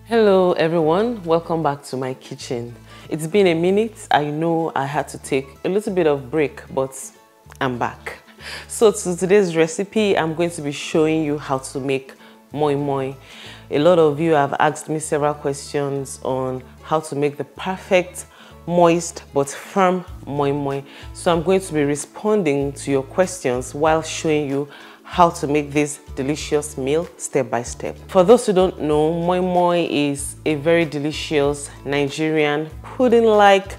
Hello everyone, welcome back to my kitchen. It's been a minute. I know I had to take a little bit of break, but I'm back. So to today's recipe, I'm going to be showing you how to make moi moi. A lot of you have asked me several questions on how to make the perfect moist but firm moi moi. So I'm going to be responding to your questions while showing you how to make this delicious meal step by step. For those who don't know, moi moi is a very delicious Nigerian pudding-like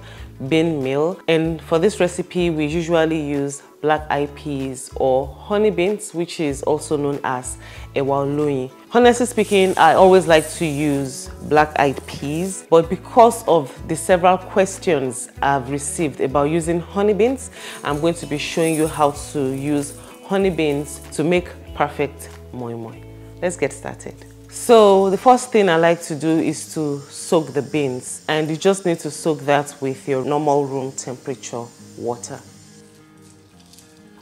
bean meal, and for this recipe we usually use black-eyed peas or honey beans, which is also known as Oloyin. Honestly speaking, I always like to use black-eyed peas, but because of the several questions I've received about using honey beans, I'm going to be showing you how to use honey beans to make perfect moi moi. Let's get started. So the first thing I like to do is to soak the beans, and you just need to soak that with your normal room temperature water.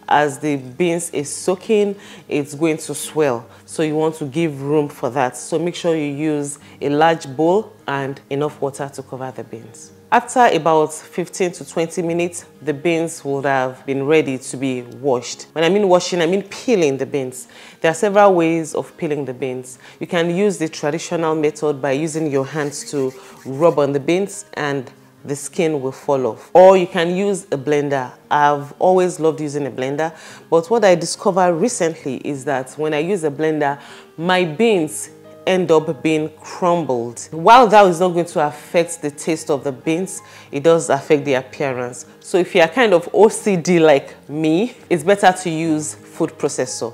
As the beans is soaking, it's going to swell, so you want to give room for that. So make sure you use a large bowl and enough water to cover the beans. After about 15 to 20 minutes, the beans would have been ready to be washed. When I mean washing, I mean peeling the beans. There are several ways of peeling the beans. You can use the traditional method by using your hands to rub on the beans and the skin will fall off. Or you can use a blender. I've always loved using a blender, but what I discovered recently is that when I use a blender, my beans end up being crumbled. While that is not going to affect the taste of the beans, it does affect the appearance. So if you are kind of OCD like me, it's better to use food processor.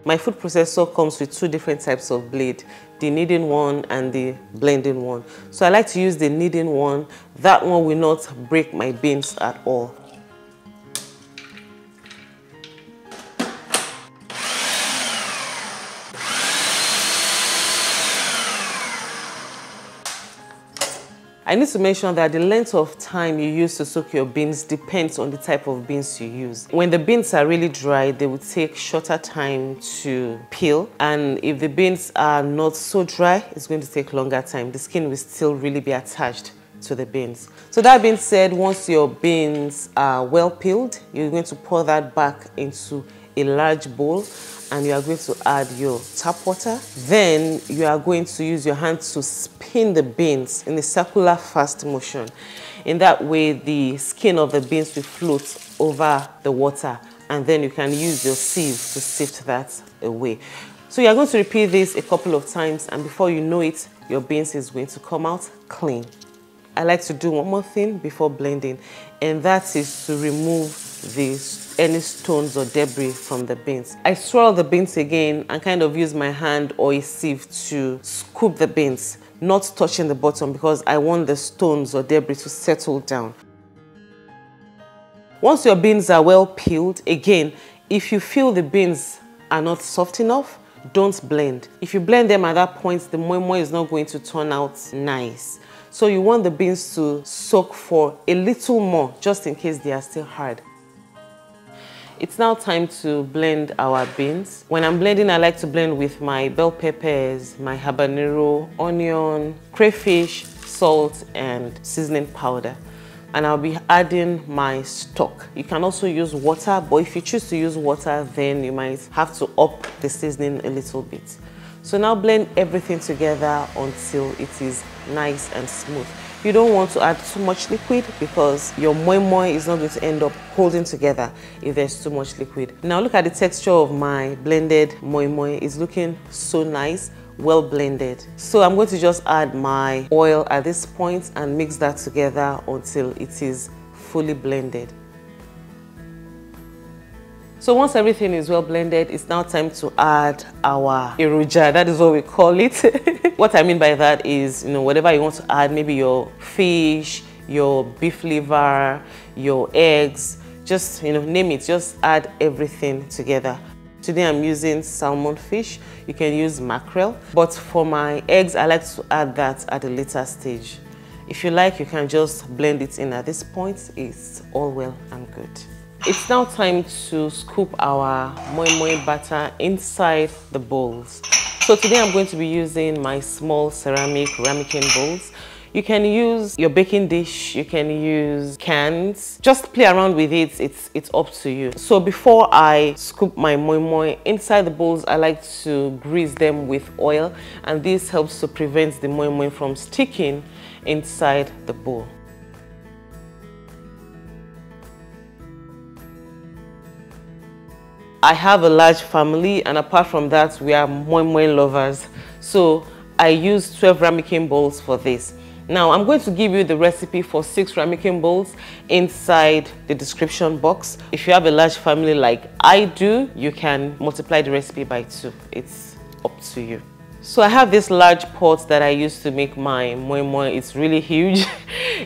My food processor comes with two different types of blade, the kneading one and the blending one. So I like to use the kneading one. That one will not break my beans at all. I need to mention that the length of time you use to soak your beans depends on the type of beans you use. When the beans are really dry, they will take shorter time to peel. And if the beans are not so dry, it's going to take longer time. The skin will still really be attached to the beans. So that being said, once your beans are well peeled, you're going to pour that back into a large bowl, and you are going to add your tap water. Then you are going to use your hand to spin the beans in a circular fast motion. In that way, the skin of the beans will float over the water, and then you can use your sieve to sift that away. So you are going to repeat this a couple of times, and before you know it, your beans is going to come out clean. I like to do one more thing before blending, and that is to remove any stones or debris from the beans. I swirl the beans again and kind of use my hand or a sieve to scoop the beans, not touching the bottom because I want the stones or debris to settle down. Once your beans are well peeled, again, if you feel the beans are not soft enough, don't blend. If you blend them at that point, the moi moi is not going to turn out nice. So you want the beans to soak for a little more, just in case they are still hard. It's now time to blend our beans. When I'm blending, I like to blend with my bell peppers, my habanero, onion, crayfish, salt, and seasoning powder. And I'll be adding my stock. You can also use water, but if you choose to use water, then you might have to up the seasoning a little bit. So now blend everything together until it is nice and smooth. You don't want to add too much liquid because your moi moi is not going to end up holding together if there's too much liquid. Now look at the texture of my blended moi moi. It's looking so nice, well blended. So I'm going to just add my oil at this point and mix that together until it is fully blended. So once everything is well blended, it's now time to add our eroja. That is what we call it. What I mean by that is, whatever you want to add, maybe your fish, your beef liver, your eggs, just, name it, just add everything together. Today I'm using salmon fish. You can use mackerel, but for my eggs, I like to add that at a later stage. If you like, you can just blend it in at this point. It's all well and good. It's now time to scoop our moi moi batter inside the bowls. So today I'm going to be using my small ceramic ramekin bowls. You can use your baking dish, you can use cans, just play around with it, it's up to you. So before I scoop my moi moi inside the bowls, I like to grease them with oil, and this helps to prevent the moi moi from sticking inside the bowl. I have a large family, and apart from that, we are moi moi lovers. So I use 12 ramekin bowls for this. Now I'm going to give you the recipe for 6 ramekin bowls inside the description box. If you have a large family like I do, you can multiply the recipe by 2. It's up to you. So I have this large pot that I use to make my moi moi. It's really huge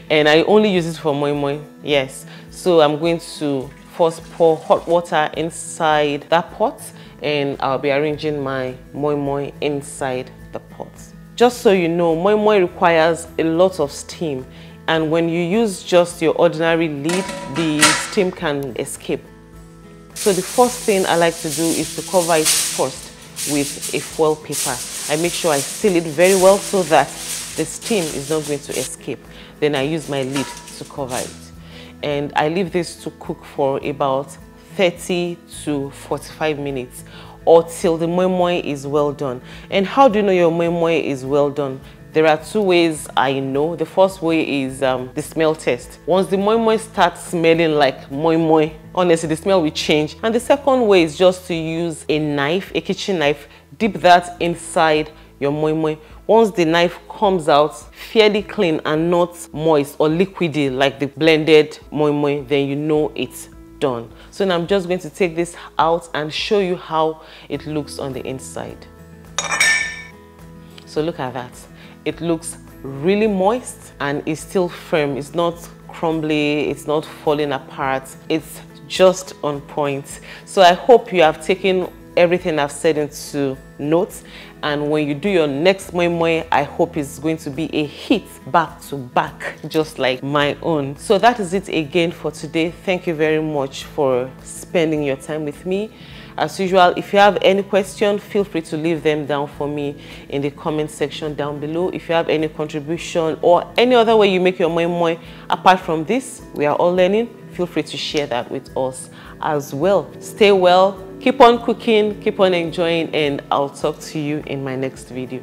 and I only use it for moi moi. Yes. So I'm going to first pour hot water inside that pot, and I'll be arranging my moi moi inside the pot. Just so you know, moi moi requires a lot of steam, and when you use just your ordinary lid, the steam can escape. So the first thing I like to do is to cover it first with a foil paper. I make sure I seal it very well so that the steam is not going to escape. Then I use my lid to cover it. And I leave this to cook for about 30 to 45 minutes or till the moi moi is well done. And how do you know your moi moi is well done? There are 2 ways I know. The first way is the smell test. Once the moi moi starts smelling like moi moi, honestly, the smell will change. And the second way is just to use a knife, a kitchen knife, dip that inside your moi moi. Once the knife comes out fairly clean and not moist or liquidy like the blended moi moi, then you know it's done. So now I'm just going to take this out and show you how it looks on the inside. So look at that. It looks really moist and it's still firm. It's not crumbly, it's not falling apart. It's just on point. So I hope you have taken everything I've said into notes, and when you do your next moi moi, I hope it's going to be a hit back to back, just like my own. So that is it again for today. Thank you very much for spending your time with me. As usual, if you have any question, feel free to leave them down for me in the comment section down below. If you have any contribution or any other way you make your moi moi apart from this, we are all learning, feel free to share that with us as well. Stay well, keep on cooking, keep on enjoying, and I'll talk to you in my next video.